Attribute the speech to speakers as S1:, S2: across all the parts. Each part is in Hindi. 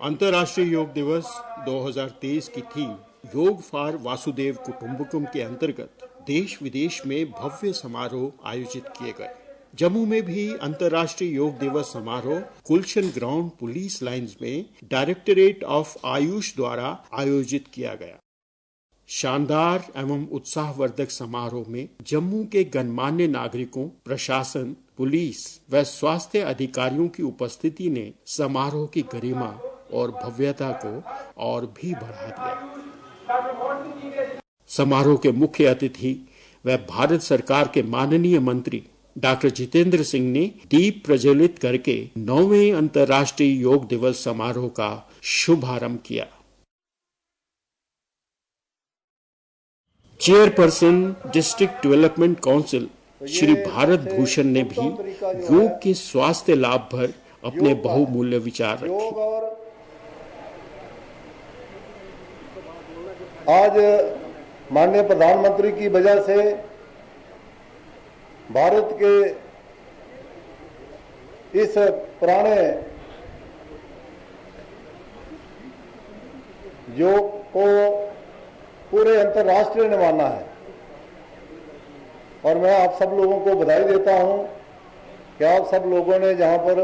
S1: अंतर्राष्ट्रीय योग दिवस 2023 की थीम योग फॉर वासुदेव कुटुंबकम के अंतर्गत देश विदेश में भव्य समारोह आयोजित किए गए। जम्मू में भी अंतर्राष्ट्रीय योग दिवस समारोह गुलशन ग्राउंड पुलिस लाइंस में डायरेक्टरेट ऑफ आयुष द्वारा आयोजित किया गया। शानदार एवं उत्साहवर्धक समारोह में जम्मू के गणमान्य नागरिकों, प्रशासन, पुलिस व स्वास्थ्य अधिकारियों की उपस्थिति ने समारोह की गरिमा और भव्यता को और भी बढ़ा दिया। समारोह के मुख्य अतिथि व भारत सरकार के माननीय मंत्री डॉक्टर जितेंद्र सिंह ने दीप प्रज्वलित करके 9वें अंतर्राष्ट्रीय योग दिवस समारोह का शुभारंभ किया। Chairperson district development council Shri Bharat Bhushan ने भी योग के स्वास्थ्य लाभ पर अपने बहुमूल्य विचार रखे।
S2: आज माननीय प्रधानमंत्री की वजह से भारत के इस पुराने योग को पूरे अंतर्राष्ट्रीय ने माना है और मैं आप सब लोगों को बधाई देता हूं कि आप सब लोगों ने जहां पर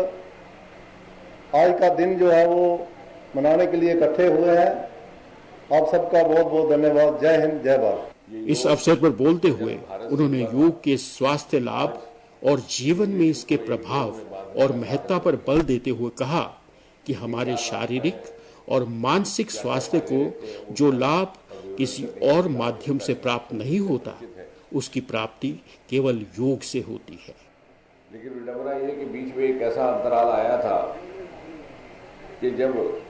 S2: आज का दिन जो है वो मनाने के लिए इकट्ठे हुए हैं। आप सबका बहुत बहुत धन्यवाद। जय हिंद, जय भारत।
S1: इस अवसर पर बोलते हुए उन्होंने योग के स्वास्थ्य लाभ और जीवन में इसके प्रभाव और महत्ता पर बल देते हुए कहा कि हमारे शारीरिक और मानसिक स्वास्थ्य को जो लाभ किसी और माध्यम से प्राप्त नहीं होता, उसकी प्राप्ति केवल योग से होती है।
S3: लेकिन विडंबना ये कि बीच में एक ऐसा अंतराल आया था कि जब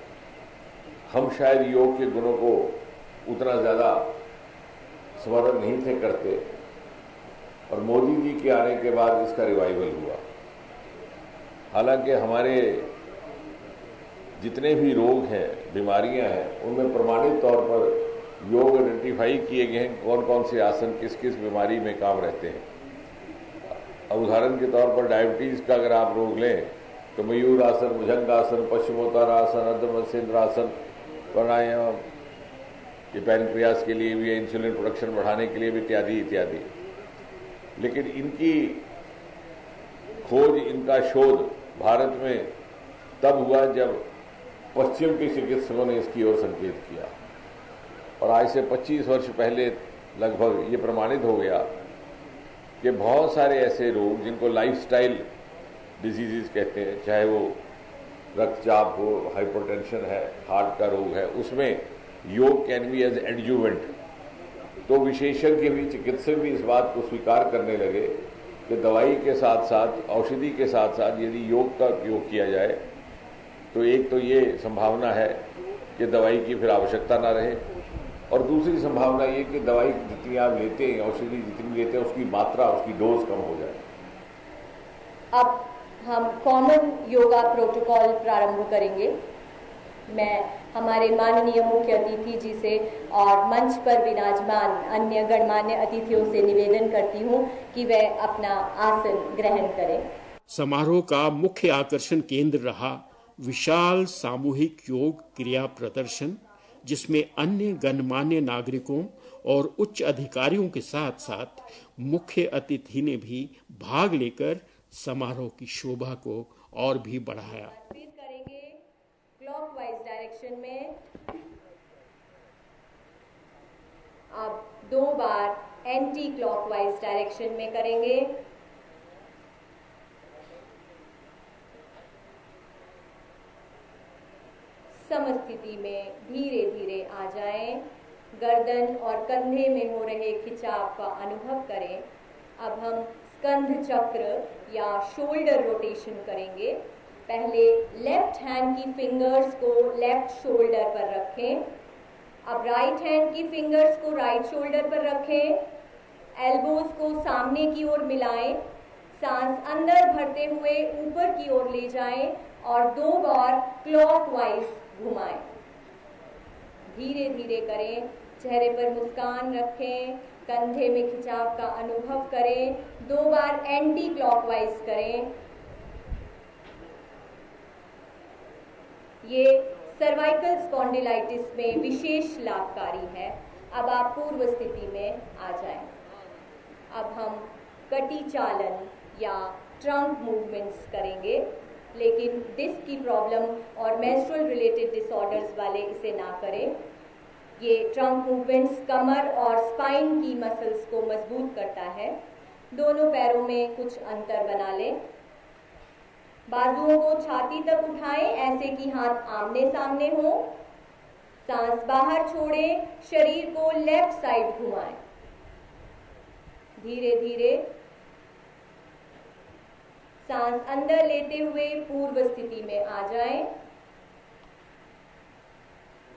S3: हम शायद योग के गुणों को उतना ज़्यादा स्मरण नहीं थे करते और मोदी जी के आने के बाद इसका रिवाइवल हुआ। हालांकि हमारे जितने भी रोग हैं, बीमारियां हैं, उनमें प्रमाणित तौर पर योग आइडेंटिफाई किए गए हैं कौन कौन से आसन किस किस बीमारी में काम रहते हैं। अब उदाहरण के तौर पर डायबिटीज़ का अगर आप रोग लें तो मयूर आसन, भुजंगासन, पश्चिमोत्तानासन, अर्धमत्स्येंद्रासन, प्राणायाम, ये पैनक्रियास के लिए भी, इंसुलिन प्रोडक्शन बढ़ाने के लिए भी, इत्यादि इत्यादि। लेकिन इनकी खोज, इनका शोध भारत में तब हुआ जब पश्चिम के चिकित्सकों ने इसकी ओर संकेत किया और आज से 25 वर्ष पहले लगभग ये प्रमाणित हो गया कि बहुत सारे ऐसे रोग जिनको लाइफस्टाइल डिजीजेस कहते हैं, चाहे वो रक्तचाप हो, हाइपरटेंशन है, हार्ट का रोग है, उसमें योग कैन बी एज एडजुवेंट। तो विशेषज्ञ भी, चिकित्सक भी इस बात को स्वीकार करने लगे कि दवाई के साथ साथ, औषधि के साथ साथ यदि योग का उपयोग किया जाए तो एक तो ये संभावना है कि दवाई की फिर आवश्यकता ना रहे और दूसरी संभावना ये कि दवाई जितनी आप लेते हैं, औषधि जितनी लेते हैं, उसकी मात्रा, उसकी डोज कम हो जाए।
S4: अब हम कॉमन योगा प्रोटोकॉल प्रारंभ करेंगे। मैं हमारे माननीय मुख्य अतिथि जी से और मंच पर विराजमान अन्य गणमान्य अतिथियों से निवेदन करती हूं कि वे अपना आसन ग्रहण करें।
S1: समारोह का मुख्य आकर्षण केंद्र रहा विशाल सामूहिक योग क्रिया प्रदर्शन, जिसमें अन्य गणमान्य नागरिकों और उच्च अधिकारियों के साथ साथ मुख्य अतिथि ने भी भाग लेकर समारोह की शोभा को और भी बढ़ाया।
S4: करेंगे क्लॉकवाइज डायरेक्शन में, अब 2 बार एंटी क्लॉकवाइज डायरेक्शन में करेंगे। समस्थिति में धीरे धीरे आ जाएं। गर्दन और कंधे में हो रहे खिंचाव का अनुभव करें। अब हम स्कंध चक्र या शोल्डर रोटेशन करेंगे। पहले लेफ्ट हैंड की फिंगर्स को लेफ्ट शोल्डर पर रखें। अब राइट हैंड की फिंगर्स को राइट शोल्डर पर रखें। एल्बोज को सामने की ओर मिलाएं। सांस अंदर भरते हुए ऊपर की ओर ले जाएं और 2 बार क्लॉकवाइज घुमाएं। धीरे धीरे करें। चेहरे पर मुस्कान रखें। कंधे में खिंचाव का अनुभव करें। 2 बार एंटी क्लॉकवाइज करें। ये सर्वाइकल स्पॉन्डिलाइटिस में विशेष लाभकारी है। अब आप पूर्व स्थिति में आ जाएं। अब हम कटी चालन या ट्रंक मूवमेंट्स करेंगे, लेकिन डिस्क की प्रॉब्लम और मेंस्ट्रुअल रिलेटेड डिसऑर्डर्स वाले इसे ना करें। ये ट्रंक मूवमेंट्स कमर और स्पाइन की मसल्स को मजबूत करता है। दोनों पैरों में कुछ अंतर बना लें। बाजुओं को छाती तक उठाएं, ऐसे कि हाथ आमने सामने हो। सांस बाहर छोड़ें, शरीर को लेफ्ट साइड घुमाएं। धीरे धीरे सांस अंदर लेते हुए पूर्व स्थिति में आ जाएं।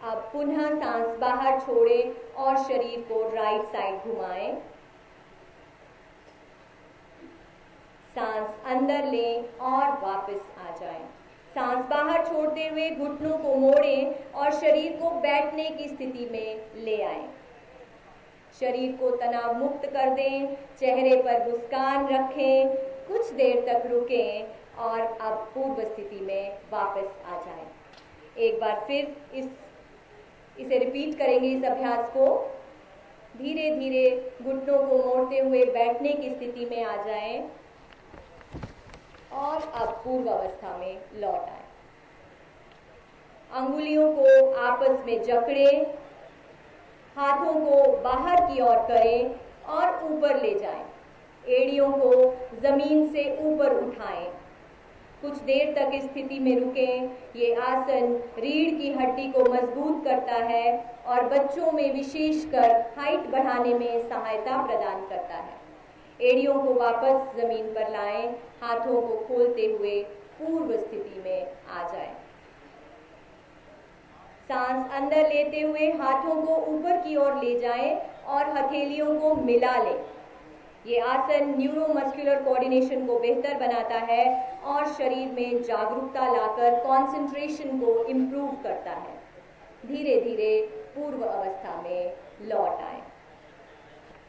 S4: अब पुनः सांस बाहर छोड़ें और शरीर को राइट साइड घुमाएं। सांस अंदर लें और वापस आ जाएं। सांस बाहर छोड़ते हुए घुटनों को मोड़ें और शरीर को बैठने की स्थिति में ले आएं। शरीर को तनाव मुक्त कर दें, चेहरे पर मुस्कान रखें, कुछ देर तक रुकें और अब पूर्व स्थिति में वापस आ जाएं। एक बार फिर इसे रिपीट करेंगे, इस अभ्यास को। धीरे धीरे घुटनों को मोड़ते हुए बैठने की स्थिति में आ जाएं और अब पूर्व अवस्था में लौट आएं। अंगुलियों को आपस में जकड़ें, हाथों को बाहर की ओर करें और ऊपर ले जाएं। एड़ियों को जमीन से ऊपर उठाएं। कुछ देर तक इस स्थिति में रुकें। ये आसन रीढ़ की हड्डी को मजबूत करता है और बच्चों में विशेषकर हाइट बढ़ाने में सहायता प्रदान करता है। एड़ियों को वापस जमीन पर लाएं, हाथों को खोलते हुए पूर्व स्थिति में आ जाएं। सांस अंदर लेते हुए हाथों को ऊपर की ओर ले जाएं और हथेलियों को मिला लें। ये आसन न्यूरोमस्कुलर कोऑर्डिनेशन को बेहतर बनाता है और शरीर में जागरूकता लाकर कंसंट्रेशन को इम्प्रूव करता है। धीरे धीरे पूर्व अवस्था में लौट आएं।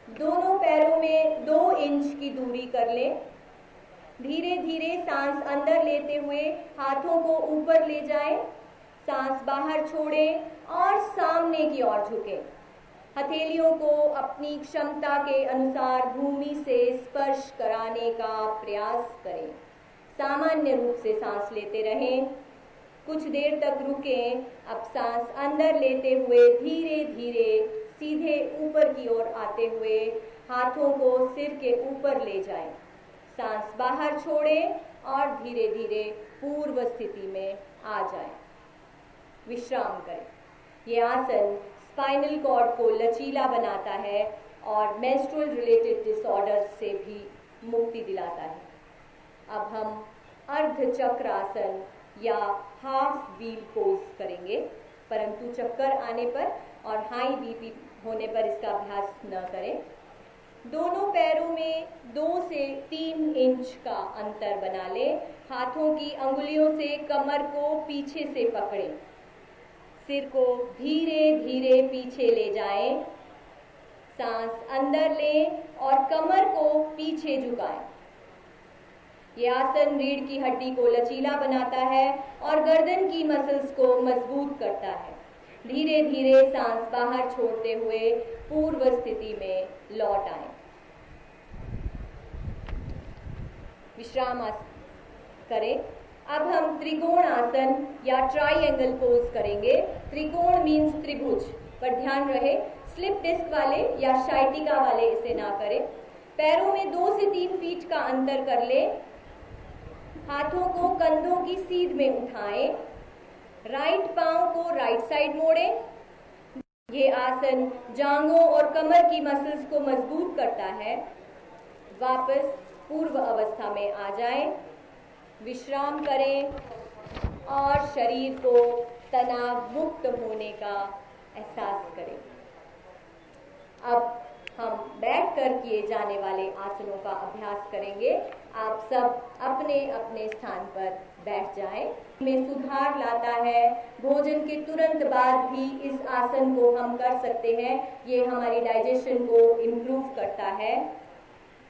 S4: दोनों पैरों में 2 इंच की दूरी कर लें। धीरे धीरे सांस अंदर लेते हुए हाथों को ऊपर ले जाएं। सांस बाहर छोड़ें और सामने की ओर झुकें। हथेलियों को अपनी क्षमता के अनुसार भूमि से स्पर्श कराने का प्रयास करें। सामान्य रूप से सांस लेते रहें। कुछ देर तक रुकें। अब सांस अंदर लेते हुए धीरे धीरे सीधे ऊपर की ओर आते हुए हाथों को सिर के ऊपर ले जाएं। सांस बाहर छोड़ें और धीरे धीरे पूर्व स्थिति में आ जाएं। विश्राम करें। ये आसन स्पाइनल कॉर्ड को लचीला बनाता है और मेंस्ट्रुअल रिलेटेड डिसऑर्डर से भी मुक्ति दिलाता है। अब हम अर्ध चक्र आसन या हाफ व्हील पोज करेंगे, परंतु चक्कर आने पर और हाई बीपी होने पर इसका अभ्यास न करें। दोनों पैरों में 2 से 3 इंच का अंतर बना लें। हाथों की अंगुलियों से कमर को पीछे से पकड़ें। सिर को धीरे धीरे पीछे ले जाएं। सांस अंदर लें और कमर को पीछे झुकाएं। यह आसन रीढ़ की हड्डी को लचीला बनाता है और गर्दन की मसल्स को मजबूत करता है। धीरे धीरे सांस बाहर छोड़ते हुए पूर्व स्थिति में लौट आएं। विश्राम करें। अब हम त्रिकोण आसन या ट्राइएंगल पोज करेंगे। त्रिकोण मीन्स त्रिभुज, पर ध्यान रहे स्लिप डिस्क वाले या शाइटिका वाले इसे ना करें। पैरों में 2 से 3 फीट का अंतर कर लें। हाथों को कंधों की सीध में उठाएं। राइट पांव को राइट साइड मोड़ें। ये आसन जांघों और कमर की मसल्स को मजबूत करता है। वापस पूर्व अवस्था में आ जाएं। विश्राम करें और शरीर को तनाव मुक्त होने का एहसास करें। अब हम बैठकर किए जाने वाले आसनों का अभ्यास करेंगे। आप सब अपने अपने स्थान पर बैठ जाएं। में सुधार लाता है। भोजन के तुरंत बाद भी इस आसन को हम कर सकते हैं। ये हमारी डाइजेशन को इम्प्रूव करता है।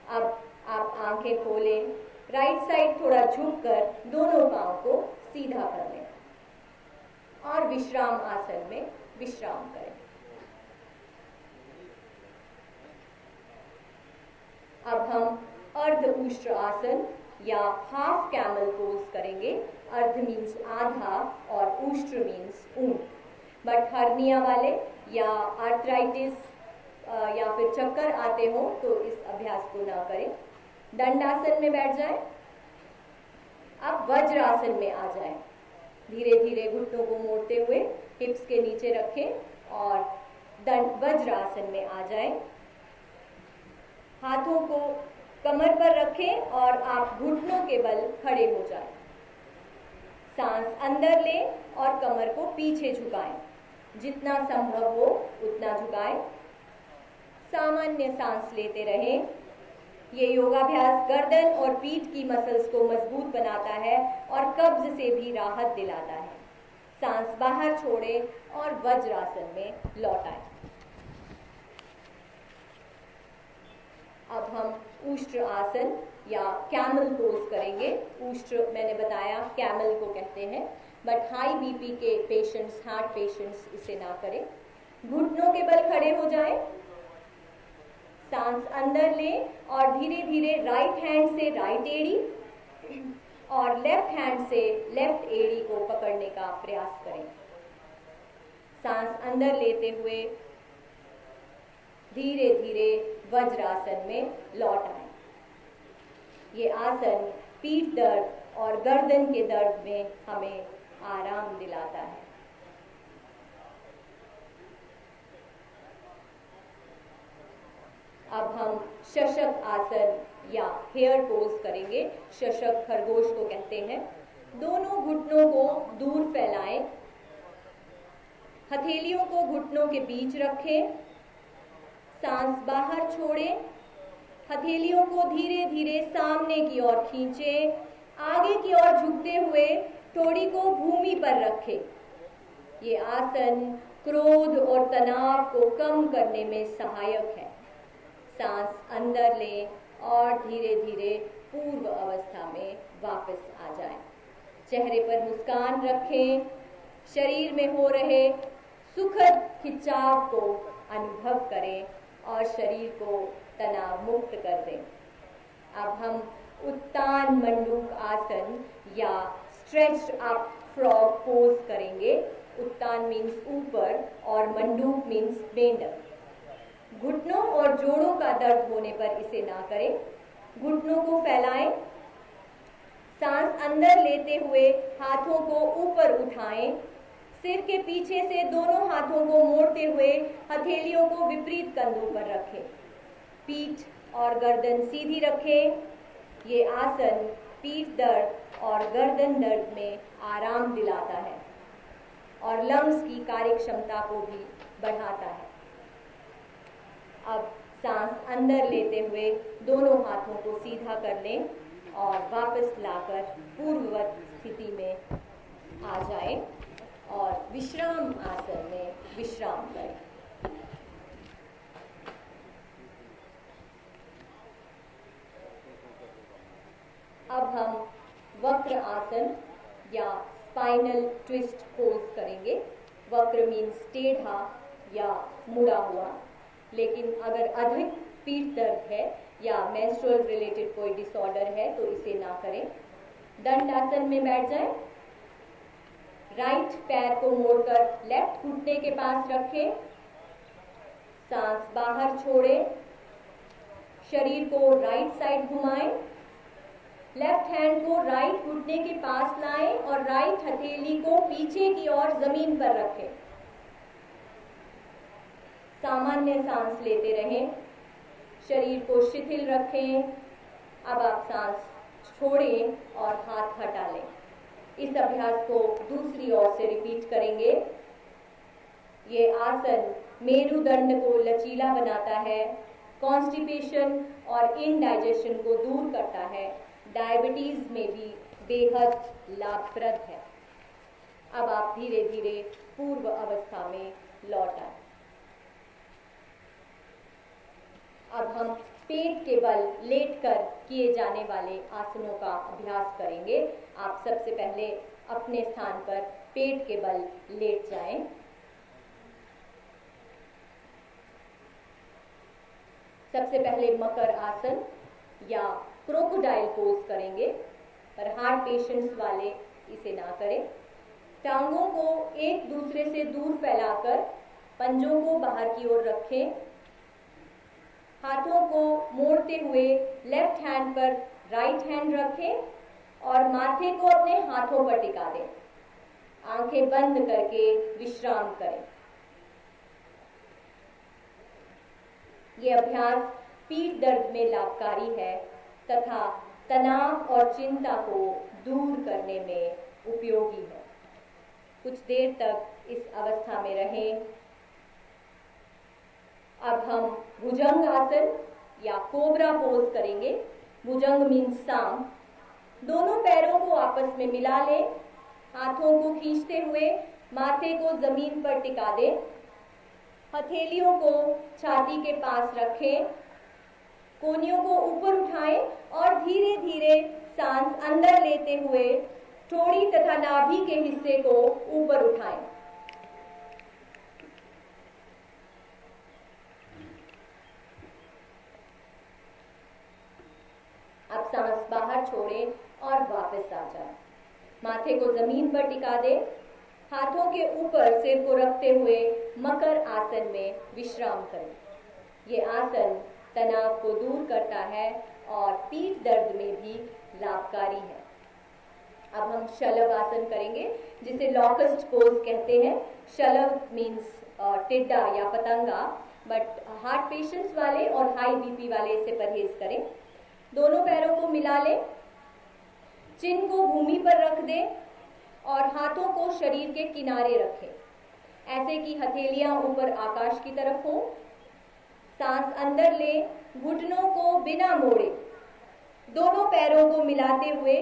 S4: अब आप आंखें खोलें। राइट साइड थोड़ा झुककर दोनों पांव को सीधा कर लें। और विश्राम आसन में विश्राम करें। अब हम अर्ध उष्ट्र आसन या हाफ कैमल पोज करेंगे। अर्ध मीन्स आधा और उष्ट्र मीन्स ऊंट। बट हर्निया वाले या आर्थराइटिस या फिर चक्कर आते हो तो इस अभ्यास को ना करें। दंडासन में बैठ जाएं। अब वज्रासन में आ जाएं। धीरे धीरे घुटनों को मोड़ते हुए हिप्स के नीचे रखें और वज्रासन में आ जाएं। हाथों को कमर पर रखें और आप घुटनों के बल खड़े हो जाएं। सांस अंदर लें और कमर को पीछे झुकाएं। जितना संभव हो उतना झुकाएं। सामान्य सांस लेते रहें। ये योगाभ्यास गर्दन और पीठ की मसल्स को मजबूत बनाता है और कब्ज से भी राहत दिलाता है। सांस बाहर छोड़ें और वज्रासन में लौट आएं। अब हम उष्ट्र आसन या कैमल पोज करेंगे। उष्ट्र मैंने बताया कैमल को कहते हैं, बट हाई बीपी के पेशेंट्स, हार्ट पेशेंट्स इसे ना करें। घुटनों के बल खड़े हो जाएं। सांस अंदर लें और धीरे धीरे राइट हैंड से राइट एड़ी और लेफ्ट हैंड से लेफ्ट एड़ी को पकड़ने का प्रयास करें। सांस अंदर लेते हुए धीरे धीरे वज्रासन में लौट आए। ये आसन पीठ दर्द और गर्दन के दर्द में हमें आराम दिलाता है। अब हम शशक आसन या हेयर पोज करेंगे। शशक खरगोश को कहते हैं। दोनों घुटनों को दूर फैलाएं। हथेलियों को घुटनों के बीच रखें। सांस बाहर छोड़ें। हथेलियों को धीरे धीरे सामने की ओर खींचें। आगे की ओर झुकते हुए ठोड़ी को भूमि पर रखें। ये आसन क्रोध और तनाव को कम करने में सहायक है। सांस अंदर लें और धीरे धीरे पूर्व अवस्था में वापस आ जाएं। चेहरे पर मुस्कान रखें। शरीर में हो रहे सुखद खिंचाव को अनुभव करें और शरीर को तनाव मुक्त कर दें। अब हम उत्तान मंडूक आसन या स्ट्रेच्ड अप फ्रॉग पोज करेंगे। उत्तान मीन्स ऊपर और मंडूक मीन्स मेंढक। घुटनों और जोड़ों का दर्द होने पर इसे ना करें। घुटनों को फैलाएं। सांस अंदर लेते हुए हाथों को ऊपर उठाएं। सिर के पीछे से दोनों हाथों को मोड़ते हुए हथेलियों को विपरीत कंधों पर रखें। पीठ और गर्दन सीधी रखें। ये आसन पीठ दर्द और गर्दन दर्द में आराम दिलाता है और लंग्स की कार्य क्षमता को भी बढ़ाता है। अब सांस अंदर लेते हुए दोनों हाथों को सीधा कर लें और वापस लाकर पूर्ववत स्थिति में आ जाएं और विश्राम आसन में विश्राम करें। अब हम वक्र आसन या स्पाइनल ट्विस्ट पोज करेंगे। वक्र मीन्स टेढ़ा या मुड़ा हुआ। लेकिन अगर अधिक पीठ दर्द है या मेंस्ट्रुअल रिलेटेड कोई डिसऑर्डर है तो इसे ना करें। दंड आसन में बैठ जाएं। राइट पैर को मोड़कर लेफ्ट घुटने के पास रखें। सांस बाहर छोड़ें। शरीर को राइट साइड घुमाएं। लेफ्ट हैंड को राइट घुटने के पास लाएं और राइट हथेली को पीछे की ओर जमीन पर रखें। सामान्य सांस लेते रहें। शरीर को शिथिल रखें। अब आप सांस छोड़ें और हाथ हटा लें। इस अभ्यास को दूसरी ओर से रिपीट करेंगे। ये आसन मेरुदंड को लचीला बनाता है, कॉन्स्टिपेशन और इनडाइजेशन को दूर करता है, डायबिटीज में भी बेहद लाभप्रद है। अब आप धीरे धीरे पूर्व अवस्था में लौट आए। अब हम पेट के बल लेटकर किए जाने वाले आसनों का अभ्यास करेंगे। आप सबसे पहले अपने स्थान पर पेट के बल लेट जाएं। सबसे पहले मकर आसन या क्रोकोडाइल पोज करेंगे, पर हार्ट पेशेंट्स वाले इसे ना करें। टांगों को एक दूसरे से दूर फैलाकर पंजों को बाहर की ओर रखें। हाथों को मोड़ते हुए लेफ्ट हैंड पर राइट हैंड रखें और माथे को अपने हाथों पर टिका दें। आंखें बंद करके विश्राम करें। ये अभ्यास पीठ दर्द में लाभकारी है तथा तनाव और चिंता को दूर करने में उपयोगी है। कुछ देर तक इस अवस्था में रहें। अब हम भुजंग आसन या कोबरा पोज करेंगे। भुजंग मीन्स सांप। दोनों पैरों को आपस में मिला लें। हाथों को खींचते हुए माथे को जमीन पर टिका दें। हथेलियों को छाती के पास रखें। कोहनियों को ऊपर उठाएं और धीरे धीरे सांस अंदर लेते हुए ठोड़ी तथा नाभि के हिस्से को ऊपर उठाएं। अब सांस बाहर छोड़ें और वापस आ जाएं। माथे को जमीन पर टिका दें। हाथों के ऊपर सिर को रखते हुए मकर आसन में विश्राम करें। ये आसन तनाव को दूर करता है और पीठ दर्द में भी लाभकारी है। अब हम शलभ आसन करेंगे, जिसे लॉकस्ट पोज कहते हैं। शलभ मीन्स टिड्डा या पतंगा, बट हार्ट पेशेंट्स वाले और हाई बीपी वाले इसे परहेज करें। दोनों पैरों को मिला लें। चिन को भूमि पर रख दें और हाथों को शरीर के किनारे रखें, ऐसे कि हथेलियां ऊपर आकाश की तरफ हों। सांस अंदर लें। घुटनों को बिना मोड़े दोनों पैरों को मिलाते हुए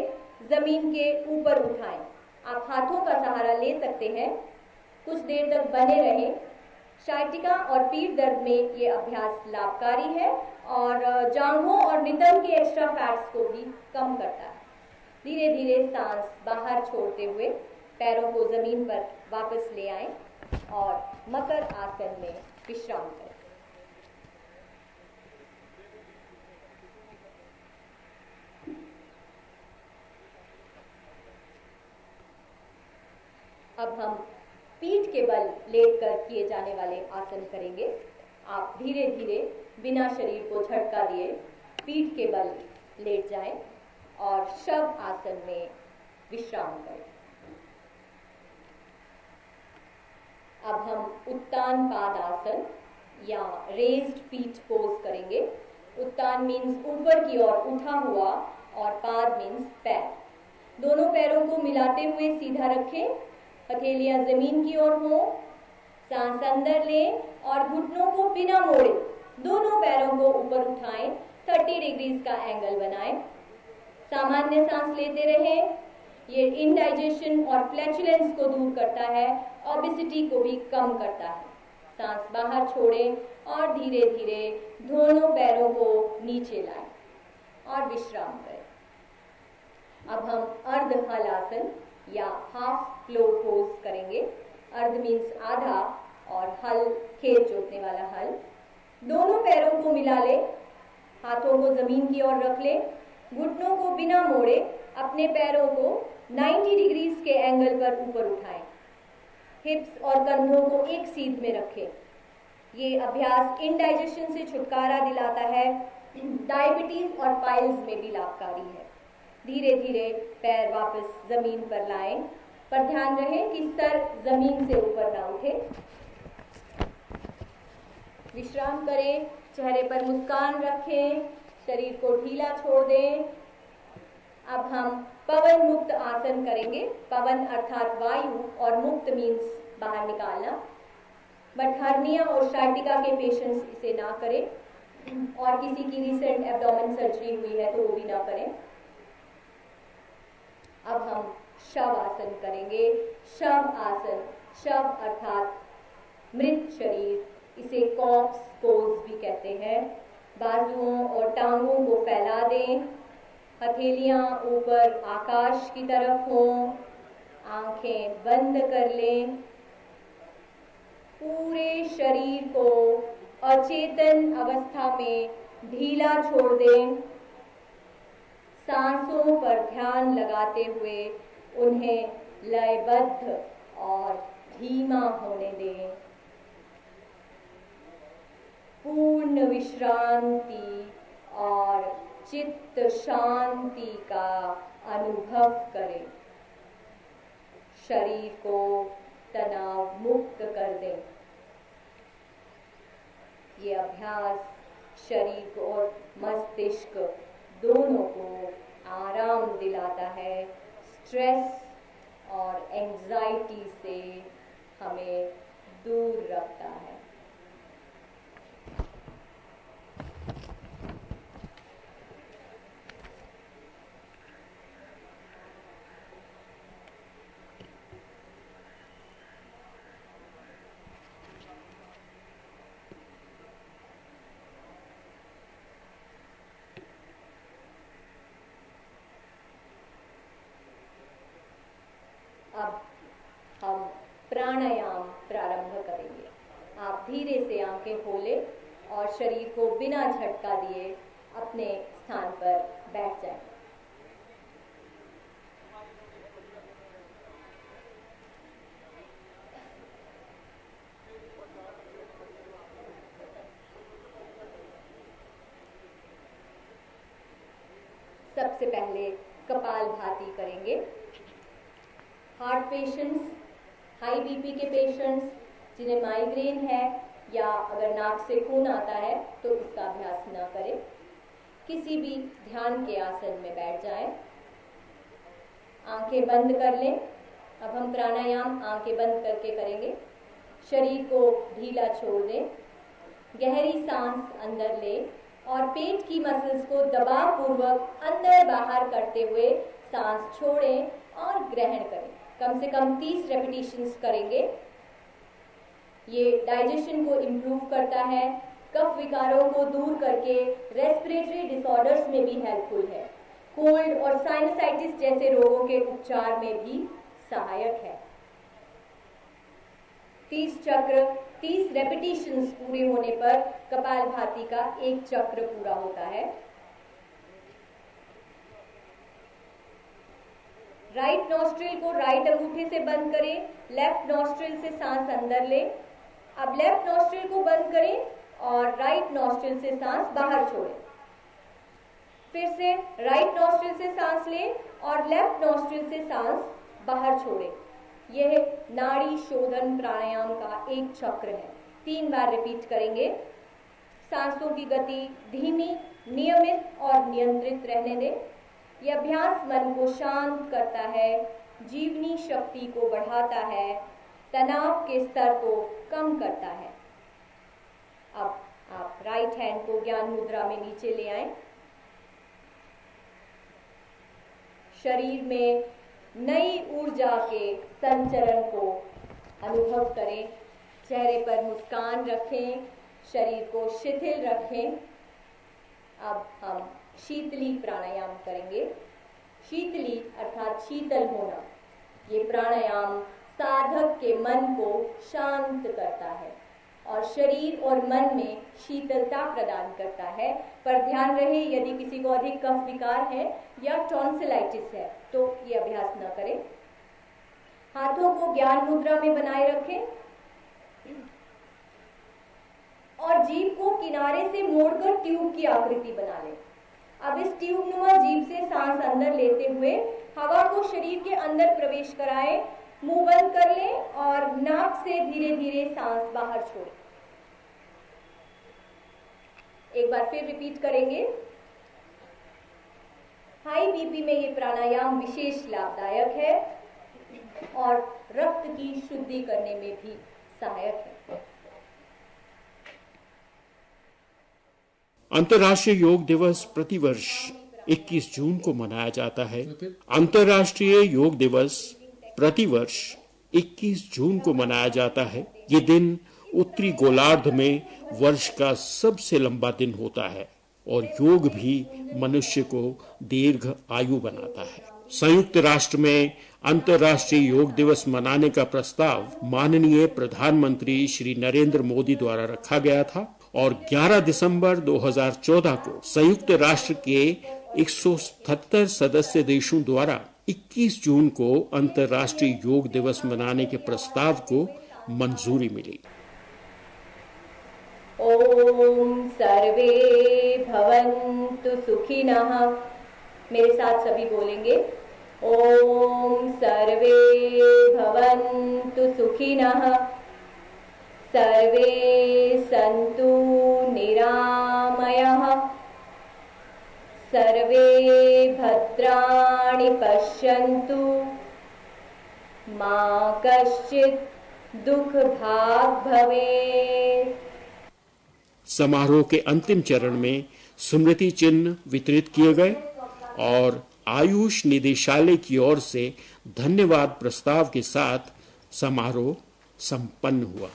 S4: जमीन के ऊपर उठाएं। आप हाथों का सहारा ले सकते हैं। कुछ देर तक बने रहें। शाइटिका और पीठ दर्द में ये अभ्यास लाभकारी है और जांघों और नितंब के एक्स्ट्रा फैट्स को भी कम करता है। धीरे धीरे सांस बाहर छोड़ते हुए पैरों को जमीन पर वापस ले आएं और मकर आसन में विश्राम करें। अब हम पीठ के बल लेटकर किए जाने वाले आसन करेंगे। आप धीरे धीरे बिना शरीर को झटका दिए पीठ के बल लेट जाएं और शव आसन में विश्राम करें। अब हम उत्तान पाद आसन या रेज्ड फीट पोज करेंगे। उत्तान मीन्स ऊपर की ओर उठा हुआ और पाद मीन्स पैर। दोनों पैरों को मिलाते हुए सीधा रखें। हथेलियां जमीन की ओर हों। सांस अंदर लें और घुटनों को बिना मोड़े दोनों पैरों को ऊपर उठाएं। 30 डिग्रीज का एंगल बनाएं। सामान्य सांस लेते रहें। ये इंडाइजेशन और फ्लैचुलेंस को दूर करता है, ओबेसिटी को भी कम करता है। सांस बाहर छोड़ें और धीरे धीरे दोनों पैरों को नीचे लाएं और विश्राम करें। अब हम अर्ध हल आसन या हाफ फ्लो पोज करेंगे। अर्ध मीन्स आधा और हल खेत जोतने वाला हल। दोनों पैरों को मिला ले। हाथों को जमीन की ओर रख ले। घुटनों को बिना मोड़े अपने पैरों को 90 डिग्रीज के एंगल पर ऊपर उठाएं। हिप्स और कंधों को एक सीध में रखें। ये अभ्यास इंडाइजेशन से छुटकारा दिलाता है। डायबिटीज और पाइल्स में भी लाभकारी है। धीरे धीरे पैर वापस जमीन पर लाएं, पर ध्यान रहे कि सर जमीन से ऊपर ना उठे। विश्राम करें। चेहरे पर मुस्कान रखें। शरीर को ढीला छोड़ दें। अब हम पवन मुक्त आसन करेंगे। पवन अर्थात वायु और मुक्त मीन्स बाहर निकालना। बट हर्निया और शाइटिका के पेशेंट्स इसे ना करें और किसी की रिसेंट एब्डोमेन सर्जरी हुई है तो वो भी ना करें। अब हम शव आसन करेंगे। शव आसन, शव अर्थात मृत शरीर, इसे कॉर्प्स पोज भी कहते हैं। बाजुओं और टांगों को फैला दें, हथेलियां ऊपर आकाश की तरफ हों, आंखें बंद कर लें। पूरे शरीर को अचेतन अवस्था में ढीला छोड़ दें। सांसों पर ध्यान लगाते हुए उन्हें लयबद्ध और धीमा होने दें। पूर्ण विश्रांति और चित्त शांति का अनुभव करें। शरीर को तनाव मुक्त कर दें। ये अभ्यास शरीर को और मस्तिष्क दोनों को आराम दिलाता है, स्ट्रेस और एंजाइटी से हमें दूर रखता है। अब हम प्राणायाम प्रारंभ करेंगे। आप धीरे से आंखें खोलें और शरीर को बिना झटका दिए अपने स्थान पर बैठ जाएं। सबसे पहले कपालभाति करेंगे। हार्ट पेशेंट्स, हाई बीपी के पेशेंट्स, जिन्हें माइग्रेन है या अगर नाक से खून आता है तो इसका अभ्यास न करें। किसी भी ध्यान के आसन में बैठ जाएं। आंखें बंद कर लें। अब हम प्राणायाम आंखें बंद करके करेंगे। शरीर को ढीला छोड़ दें। गहरी सांस अंदर लें और पेट की मसल्स को दबाव पूर्वक अंदर बाहर करते हुए सांस छोड़ें और ग्रहण करें। कम से कम 30 रेपिटेशंस करेंगे। ये डाइजेशन को इम्प्रूव करता है, कफ विकारों को दूर करके रेस्पिरेटरी डिसऑर्डर्स में भी हेल्पफुल है, कोल्ड और साइनसाइटिस जैसे रोगों के उपचार में भी सहायक है। 30 चक्र, 30 रेपिटेशंस पूरे होने पर कपालभाति का एक चक्र पूरा होता है। राइट नॉस्ट्रिल को राइट अंगूठे से बंद करें, लेफ्ट नॉस्ट्रिल से सांस अंदर लें। अब लेफ्ट नॉस्ट्रिल को बंद करें और राइट नॉस्ट्रिल से सांस बाहर छोड़ें। फिर से राइट नॉस्ट्रिल से सांस लें और लेफ्ट नॉस्ट्रिल से सांस बाहर छोड़ें। यह नाड़ी शोधन प्राणायाम का एक चक्र है। 3 बार रिपीट करेंगे। सांसों की गति धीमी, नियमित और नियंत्रित रहने दें। यह अभ्यास मन को शांत करता है, जीवनी शक्ति को बढ़ाता है, तनाव के स्तर को कम करता है। अब आप राइट हैंड को ज्ञान मुद्रा में नीचे ले आएं। शरीर में नई ऊर्जा के संचरण को अनुभव करें। चेहरे पर मुस्कान रखें, शरीर को शिथिल रखें। अब हम शीतली प्राणायाम करेंगे। शीतली अर्थात शीतल होना, ये प्राणायाम साधक के मन को शांत करता है और शरीर और मन में शीतलता प्रदान करता है। पर ध्यान रहे, यदि किसी को अधिक कफ विकार है या टॉन्सिलाइटिस है तो ये अभ्यास न करें। हाथों को ज्ञान मुद्रा में बनाए रखें और जीभ को किनारे से मोड़कर ट्यूब की आकृति बना लें। अब इस ट्यूब नुमा जीभ से सांस अंदर लेते हुए हवा को शरीर के अंदर प्रवेश कराएं। मुंह बंद कर लें और नाक से धीरे धीरे सांस बाहर छोड़ें। एक बार फिर रिपीट करेंगे। हाई बीपी में ये प्राणायाम विशेष लाभदायक है और रक्त की शुद्धि करने में भी सहायक है।
S1: अंतर्राष्ट्रीय योग दिवस प्रतिवर्ष 21 जून को मनाया जाता है। अंतर्राष्ट्रीय योग दिवस प्रतिवर्ष 21 जून को मनाया जाता है। ये दिन उत्तरी गोलार्ध में वर्ष का सबसे लंबा दिन होता है और योग भी मनुष्य को दीर्घ आयु बनाता है। संयुक्त राष्ट्र में अंतर्राष्ट्रीय योग दिवस मनाने का प्रस्ताव माननीय प्रधानमंत्री श्री नरेंद्र मोदी द्वारा रखा गया था और 11 दिसंबर 2014 को संयुक्त राष्ट्र के 177 सदस्य देशों द्वारा 21 जून को अंतर्राष्ट्रीय योग दिवस मनाने के प्रस्ताव को मंजूरी मिली।
S4: ओम सर्वे भवन्तु सुखिनः। मेरे साथ सभी बोलेंगे, ओम सर्वे भवन्तु सुखिनः, सर्वे सन्तु निरामयः, सर्वे भद्राणि पश्यन्तु, मा कश्चित् दुःख भाग् भवेत्।
S1: समारोह के अंतिम चरण में स्मृति चिन्ह वितरित किए गए और आयुष निदेशालय की ओर से धन्यवाद प्रस्ताव के साथ समारोह संपन्न हुआ।